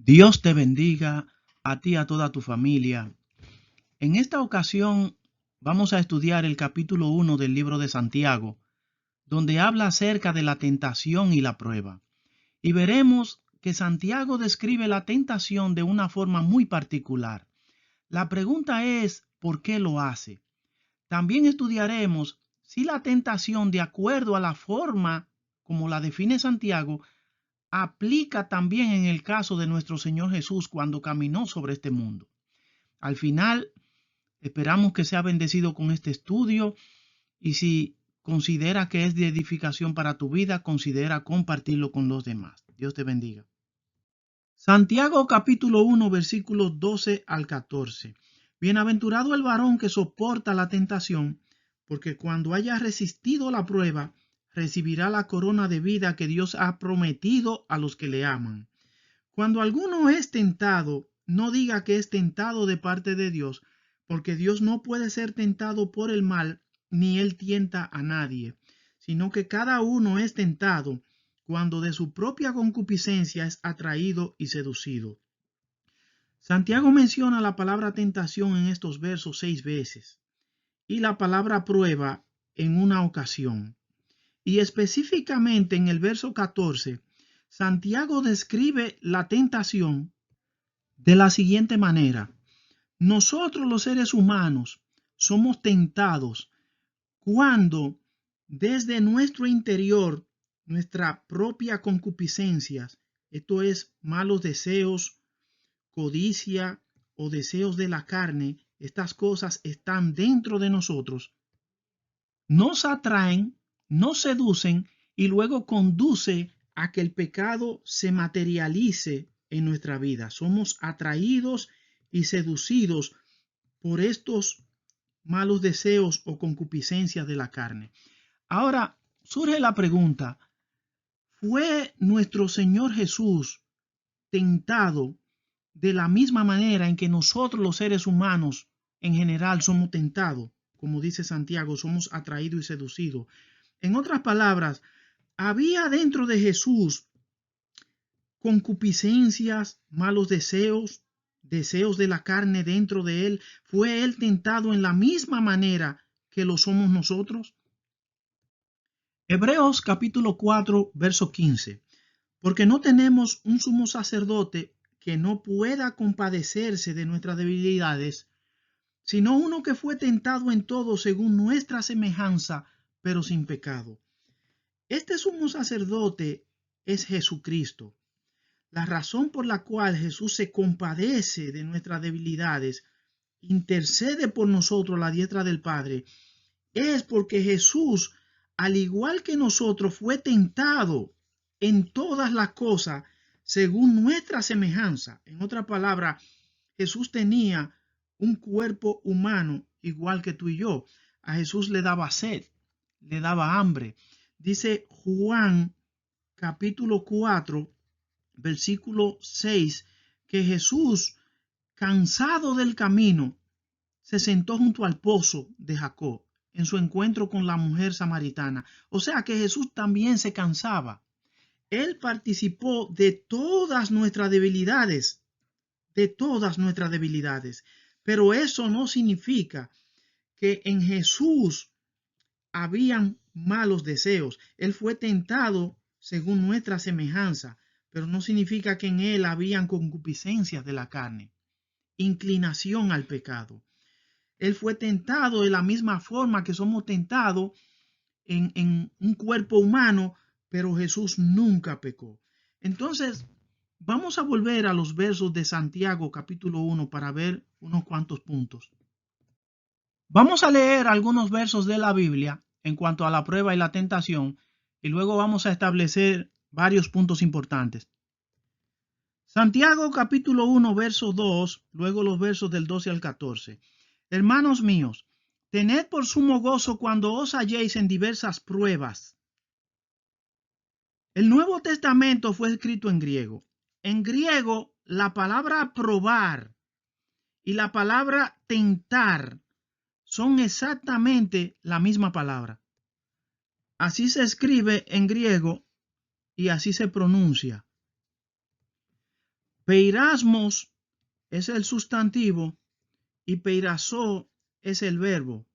Dios te bendiga a ti y a toda tu familia. En esta ocasión vamos a estudiar el capítulo 1 del libro de Santiago, donde habla acerca de la tentación y la prueba. Y veremos que Santiago describe la tentación de una forma muy particular. La pregunta es, ¿por qué lo hace? También estudiaremos si la tentación, de acuerdo a la forma como la define Santiago, aplica también en el caso de nuestro Señor Jesús cuando caminó sobre este mundo. Al final, esperamos que sea bendecido con este estudio y si considera que es de edificación para tu vida, considera compartirlo con los demás. Dios te bendiga. Santiago capítulo 1 versículos 12 al 14. Bienaventurado el varón que soporta la tentación, porque cuando haya resistido la prueba, recibirá la corona de vida que Dios ha prometido a los que le aman. Cuando alguno es tentado, no diga que es tentado de parte de Dios, porque Dios no puede ser tentado por el mal, ni él tienta a nadie, sino que cada uno es tentado cuando de su propia concupiscencia es atraído y seducido. Santiago menciona la palabra tentación en estos versos 6 veces y la palabra prueba en una ocasión. Y específicamente en el verso 14, Santiago describe la tentación de la siguiente manera. Nosotros los seres humanos somos tentados cuando desde nuestro interior, nuestra propia concupiscencia, esto es malos deseos, codicia o deseos de la carne, estas cosas están dentro de nosotros, nos atraen, nos seducen y luego conduce a que el pecado se materialice en nuestra vida. Somos atraídos y seducidos por estos malos deseos o concupiscencias de la carne. Ahora surge la pregunta, ¿fue nuestro Señor Jesús tentado de la misma manera en que nosotros los seres humanos en general somos tentados? Como dice Santiago, somos atraídos y seducidos. En otras palabras, había dentro de Jesús concupiscencias, malos deseos, deseos de la carne dentro de él. ¿Fue él tentado en la misma manera que lo somos nosotros? Hebreos capítulo 4, verso 15. Porque no tenemos un sumo sacerdote que no pueda compadecerse de nuestras debilidades, sino uno que fue tentado en todo según nuestra semejanza, pero sin pecado. Este sumo sacerdote es Jesucristo. La razón por la cual Jesús se compadece de nuestras debilidades, intercede por nosotros a la diestra del Padre, es porque Jesús, al igual que nosotros, fue tentado en todas las cosas según nuestra semejanza. En otra palabra, Jesús tenía un cuerpo humano igual que tú y yo. A Jesús le daba sed, le daba hambre. Dice Juan capítulo 4, versículo 6, que Jesús, cansado del camino, se sentó junto al pozo de Jacob en su encuentro con la mujer samaritana. O sea que Jesús también se cansaba. Él participó de todas nuestras debilidades, Pero eso no significa que en Jesús habían malos deseos. Él fue tentado según nuestra semejanza, pero no significa que en él habían concupiscencias de la carne, inclinación al pecado. Él fue tentado de la misma forma que somos tentados en un cuerpo humano, pero Jesús nunca pecó. Entonces, vamos a volver a los versos de Santiago capítulo 1 para ver unos cuantos puntos. Vamos a leer algunos versos de la Biblia en cuanto a la prueba y la tentación y luego vamos a establecer varios puntos importantes. Santiago capítulo 1 verso 2, luego los versos del 12 al 14. Hermanos míos, tened por sumo gozo cuando os halléis en diversas pruebas. El Nuevo Testamento fue escrito en griego. En griego, la palabra probar y la palabra tentar son exactamente la misma palabra. Así se escribe en griego y así se pronuncia. Peirasmos es el sustantivo y peirazo es el verbo.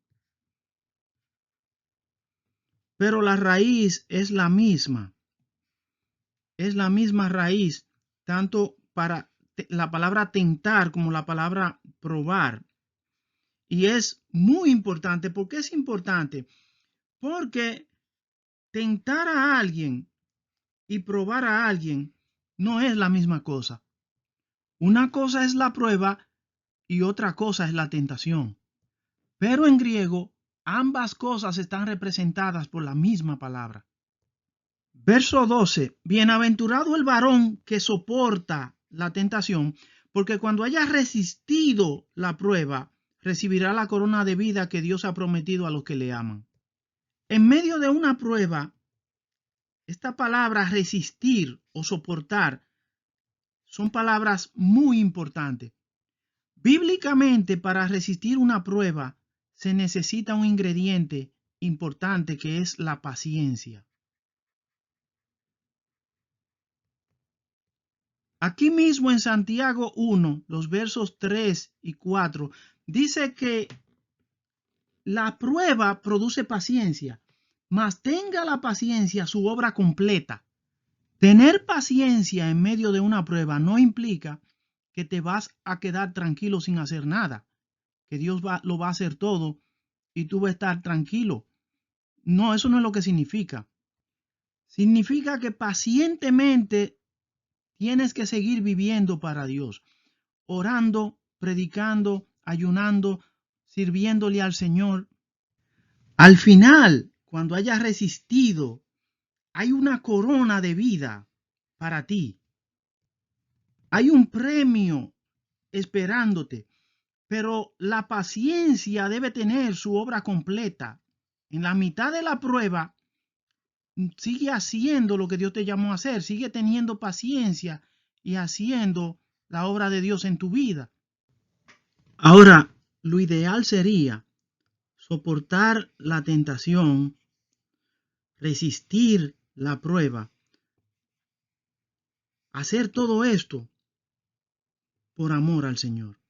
Pero la raíz es la misma. Es la misma raíz, tanto para la palabra tentar como la palabra probar. Y es muy importante. ¿Por qué es importante? Porque tentar a alguien y probar a alguien no es la misma cosa. Una cosa es la prueba y otra cosa es la tentación. Pero en griego, ambas cosas están representadas por la misma palabra. Verso 12. Bienaventurado el varón que soporta la tentación, porque cuando haya resistido la prueba, recibirá la corona de vida que Dios ha prometido a los que le aman. En medio de una prueba, esta palabra resistir o soportar son palabras muy importantes. Bíblicamente, para resistir una prueba, se necesita un ingrediente importante que es la paciencia. Aquí mismo en Santiago 1, los versos 3 y 4, dice que la prueba produce paciencia, mas tenga la paciencia su obra completa. Tener paciencia en medio de una prueba no implica que te vas a quedar tranquilo sin hacer nada, que Dios lo va a hacer todo y tú vas a estar tranquilo. No, eso no es lo que significa. Significa que pacientemente tienes que seguir viviendo para Dios, orando, predicando, ayunando, sirviéndole al Señor. Al final, cuando hayas resistido, hay una corona de vida para ti. Hay un premio esperándote, pero la paciencia debe tener su obra completa. En la mitad de la prueba, sigue haciendo lo que Dios te llamó a hacer, sigue teniendo paciencia y haciendo la obra de Dios en tu vida. Ahora, lo ideal sería soportar la tentación, resistir la prueba, hacer todo esto por amor al Señor.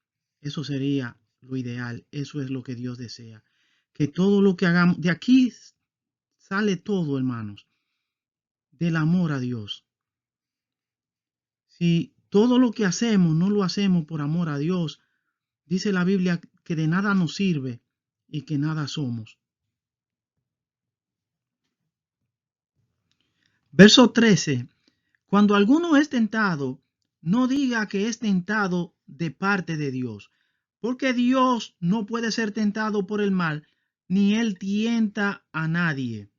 Eso sería lo ideal, eso es lo que Dios desea. Que todo lo que hagamos, de aquí sale todo, hermanos, del amor a Dios. Si todo lo que hacemos no lo hacemos por amor a Dios, dice la Biblia que de nada nos sirve y que nada somos. Verso 13. Cuando alguno es tentado, no diga que es tentado de parte de Dios, porque Dios no puede ser tentado por el mal, ni él tienta a nadie.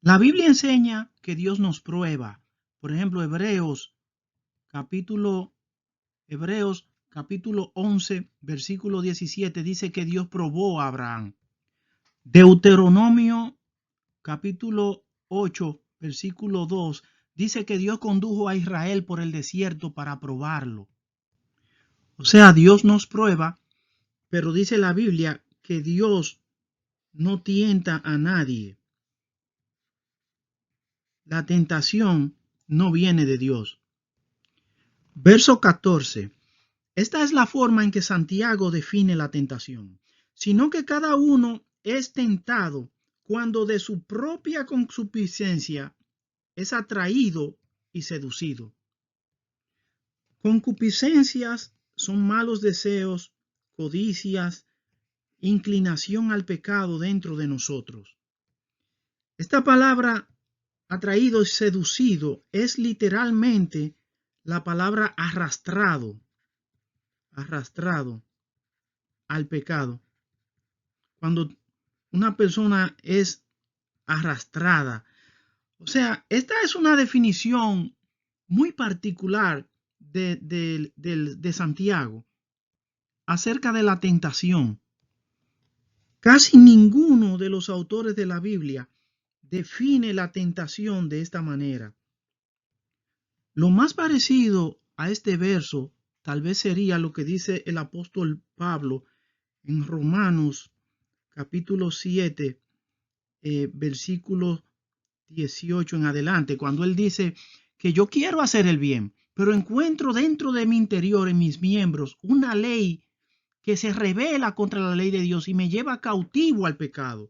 La Biblia enseña que Dios nos prueba. Por ejemplo, Hebreos capítulo 11, versículo 17 dice que Dios probó a Abraham. Deuteronomio capítulo 8, versículo 2 dice que Dios condujo a Israel por el desierto para probarlo. O sea, Dios nos prueba, pero dice la Biblia que Dios no tienta a nadie. La tentación no viene de Dios. Verso 14. Esta es la forma en que Santiago define la tentación, sino que cada uno es tentado cuando de su propia concupiscencia es atraído y seducido. Concupiscencias son malos deseos, codicias, inclinación al pecado dentro de nosotros. Esta palabra atraído y seducido es literalmente la palabra arrastrado al pecado. Cuando una persona es arrastrada. O sea, esta es una definición muy particular de Santiago acerca de la tentación. Casi ninguno de los autores de la Biblia define la tentación de esta manera. Lo más parecido a este verso tal vez sería lo que dice el apóstol Pablo en Romanos capítulo 7, versículo 18 en adelante, cuando él dice que yo quiero hacer el bien, pero encuentro dentro de mi interior, en mis miembros, una ley que se rebela contra la ley de Dios y me lleva cautivo al pecado.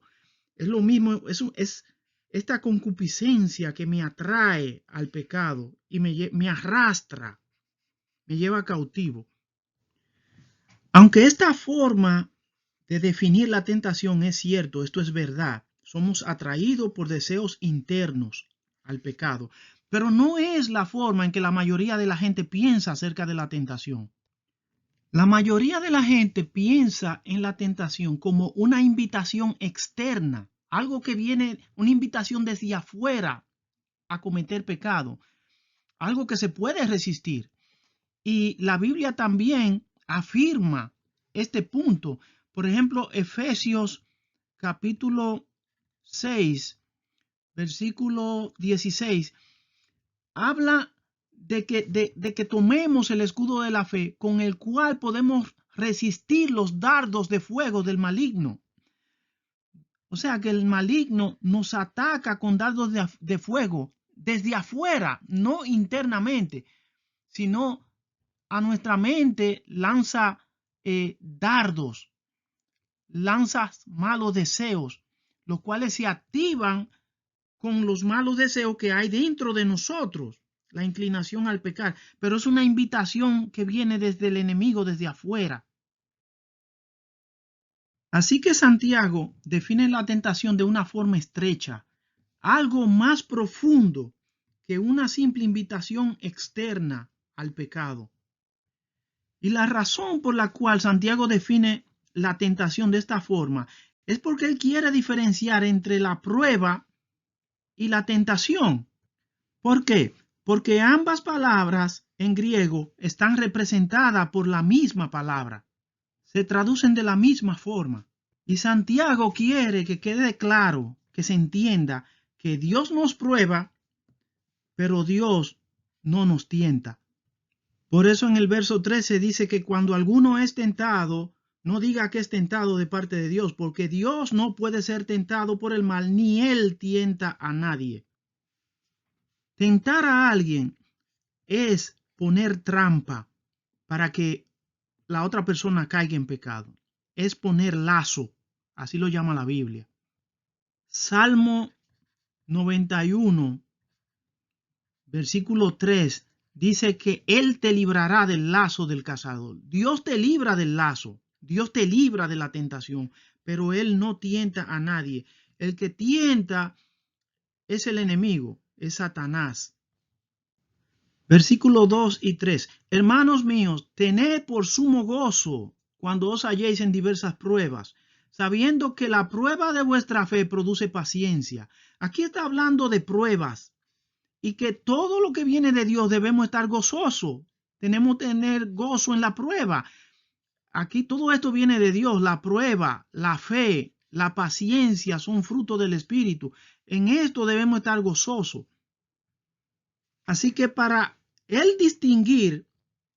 Es lo mismo, es esta concupiscencia que me atrae al pecado y me arrastra, me lleva cautivo. Aunque esta forma de definir la tentación es cierto, esto es verdad, somos atraídos por deseos internos al pecado, pero no es la forma en que la mayoría de la gente piensa acerca de la tentación. La mayoría de la gente piensa en la tentación como una invitación externa, algo que viene, una invitación desde afuera a cometer pecado, algo que se puede resistir. Y la Biblia también afirma este punto. Por ejemplo, Efesios capítulo 6, versículo 16, habla de que tomemos el escudo de la fe con el cual podemos resistir los dardos de fuego del maligno. O sea que el maligno nos ataca con dardos de fuego desde afuera, no internamente, sino a nuestra mente lanza dardos, lanza malos deseos, los cuales se activan con los malos deseos que hay dentro de nosotros, la inclinación al pecar. Pero es una invitación que viene desde el enemigo, desde afuera. Así que Santiago define la tentación de una forma estrecha, algo más profundo que una simple invitación externa al pecado. Y la razón por la cual Santiago define la tentación de esta forma es porque él quiere diferenciar entre la prueba y la tentación. ¿Por qué? Porque ambas palabras en griego están representadas por la misma palabra. Se traducen de la misma forma. Y Santiago quiere que quede claro, que se entienda que Dios nos prueba, pero Dios no nos tienta. Por eso en el verso 13 dice que cuando alguno es tentado, no diga que es tentado de parte de Dios, porque Dios no puede ser tentado por el mal, ni Él tienta a nadie. Tentar a alguien es poner trampa para que la otra persona caiga en pecado. Es poner lazo, así lo llama la Biblia. Salmo 91, versículo 3. Dice que Él te librará del lazo del cazador. Dios te libra del lazo. Dios te libra de la tentación. Pero Él no tienta a nadie. El que tienta es el enemigo, es Satanás. Versículos 2 y 3. Hermanos míos, tened por sumo gozo cuando os halléis en diversas pruebas, sabiendo que la prueba de vuestra fe produce paciencia. Aquí está hablando de pruebas. Y que todo lo que viene de Dios debemos estar gozosos. Tenemos que tener gozo en la prueba. Aquí todo esto viene de Dios. La prueba, la fe, la paciencia son frutos del Espíritu. En esto debemos estar gozosos. Así que para él distinguir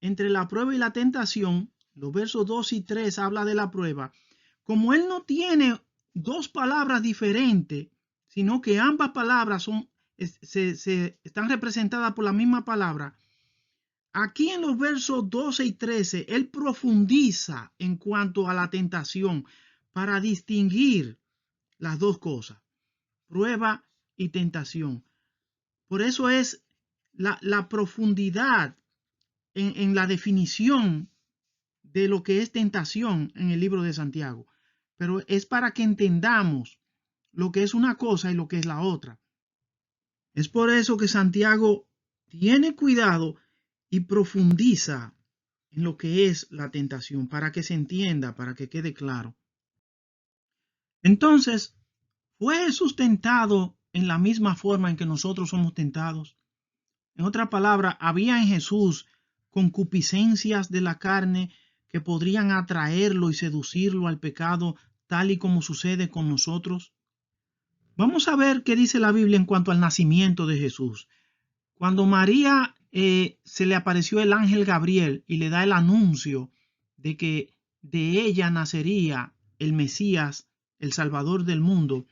entre la prueba y la tentación, los versos 2 y 3 habla de la prueba. Como él no tiene dos palabras diferentes, sino que ambas palabras se están representadas por la misma palabra. Aquí en los versos 12 y 13, él profundiza en cuanto a la tentación para distinguir las dos cosas, prueba y tentación. Por eso es la profundidad en la definición de lo que es tentación en el libro de Santiago. Pero es para que entendamos lo que es una cosa y lo que es la otra. Es por eso que Santiago tiene cuidado y profundiza en lo que es la tentación, para que se entienda, para que quede claro. Entonces, ¿fue Jesús tentado en la misma forma en que nosotros somos tentados? En otra palabra, ¿había en Jesús concupiscencias de la carne que podrían atraerlo y seducirlo al pecado, tal y como sucede con nosotros? Vamos a ver qué dice la Biblia en cuanto al nacimiento de Jesús. Cuando María se le apareció el ángel Gabriel y le da el anuncio de que de ella nacería el Mesías, el Salvador del mundo.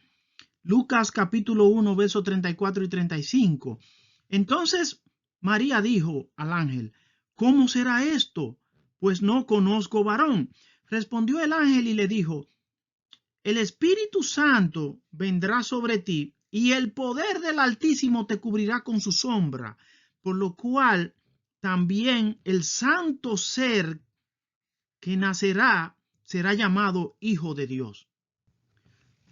Lucas capítulo 1, versos 34 y 35. Entonces María dijo al ángel: ¿Cómo será esto? Pues no conozco varón. Respondió el ángel y le dijo: El Espíritu Santo vendrá sobre ti y el poder del Altísimo te cubrirá con su sombra, por lo cual también el santo ser que nacerá será llamado Hijo de Dios.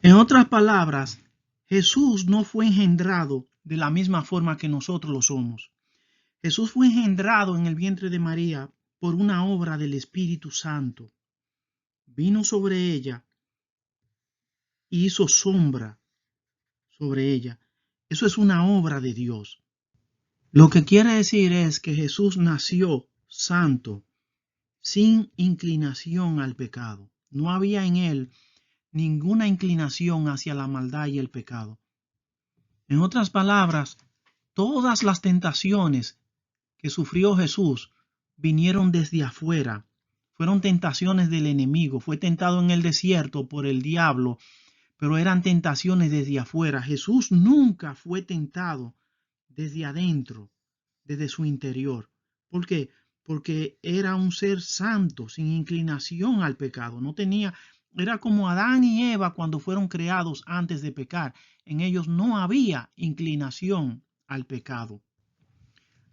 En otras palabras, Jesús no fue engendrado de la misma forma que nosotros lo somos. Jesús fue engendrado en el vientre de María por una obra del Espíritu Santo. Vino sobre ella y hizo sombra sobre ella. Eso es una obra de Dios. Lo que quiere decir es que Jesús nació santo, sin inclinación al pecado. No había en él ninguna inclinación hacia la maldad y el pecado. En otras palabras, todas las tentaciones que sufrió Jesús vinieron desde afuera. Fueron tentaciones del enemigo. Fue tentado en el desierto por el diablo, pero eran tentaciones desde afuera. Jesús nunca fue tentado desde adentro, desde su interior. ¿Por qué? Porque era un ser santo, sin inclinación al pecado. No tenía, era como Adán y Eva cuando fueron creados antes de pecar. En ellos no había inclinación al pecado.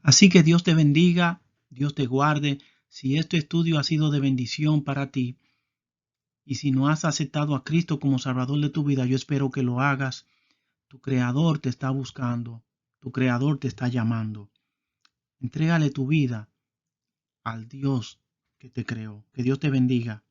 Así que Dios te bendiga, Dios te guarde. Si este estudio ha sido de bendición para ti y si no has aceptado a Cristo como Salvador de tu vida, yo espero que lo hagas. Tu Creador te está buscando, tu Creador te está llamando. Entrégale tu vida al Dios que te creó. Que Dios te bendiga.